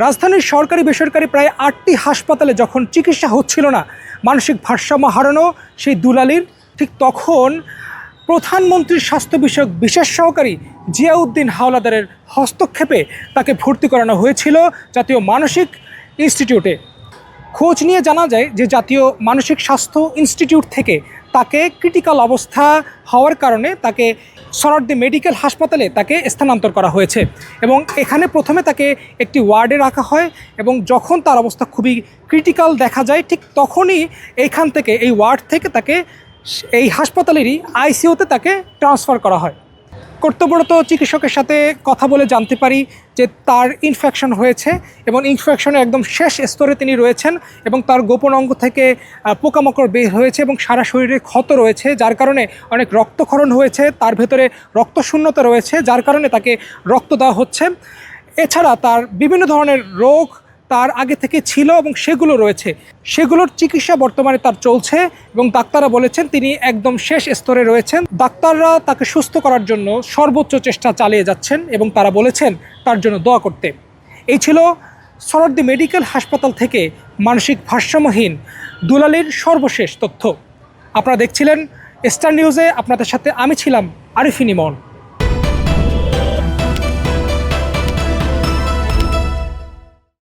রাজধানীর সরকারি বেসরকারি প্রায় ৮টি হাসপাতালে যখন চিকিৎসা হচ্ছিল না, মানসিক ভারসাম্য হারানো সেই দুলালীর, ঠিক তখন প্রধানমন্ত্রীর স্বাস্থ্য বিষয়ক বিশেষ সহকারী জিয়াউদ্দিন হাওলাদারের হস্তক্ষেপে তাকে ভর্তি করানো হয়েছিল জাতীয় মানসিক ইনস্টিটিউটে। খোঁজ নিয়ে জানা যায় যে জাতীয় মানসিক স্বাস্থ্য ইনস্টিটিউট থেকে তাকে ক্রিটিক্যাল অবস্থা হওয়ার কারণে তাকে সোহরাওয়ার্দী মেডিকেল হাসপাতালে তাকে স্থানান্তর করা হয়েছে এবং এখানে প্রথমে তাকে একটি ওয়ার্ডে রাখা হয় এবং যখন তার অবস্থা খুবই ক্রিটিক্যাল দেখা যায়, ঠিক তখনই এইখান থেকে, এই ওয়ার্ড থেকে তাকে এই হাসপাতালেরই আইসিইউতে তাকে ট্রান্সফার করা হয়। কর্তব্যরত চিকিৎসকের সাথে কথা বলে জানতে পারি যে তার ইনফেকশন হয়েছে এবং ইনফেকশনের একদম শেষ স্তরে তিনি রয়েছেন এবং তার গোপন অঙ্গ থেকে পোকামাকড় বের হয়েছে এবং সারা শরীরে ক্ষত রয়েছে, যার কারণে অনেক রক্তক্ষরণ হয়েছে, তার ভেতরে রক্তশূন্যতা রয়েছে, যার কারণে তাকে রক্ত দেওয়া হচ্ছে। এছাড়া তার বিভিন্ন ধরনের রোগ তার আগে থেকে ছিল এবং সেগুলো রয়েছে, সেগুলোর চিকিৎসা বর্তমানে তার চলছে এবং ডাক্তাররা বলেছেন তিনি একদম শেষ স্তরে রয়েছেন। ডাক্তাররা তাকে সুস্থ করার জন্য সর্বোচ্চ চেষ্টা চালিয়ে যাচ্ছেন এবং তারা বলেছেন তার জন্য দোয়া করতে। এই ছিল সোহরাওয়ার্দী মেডিকেল হাসপাতাল থেকে মানসিক ভারসাম্যহীন দুলালীর সর্বশেষ তথ্য। আপনারা দেখছিলেন স্টার নিউজে, আপনাদের সাথে আমি ছিলাম আরিফিন ইমন।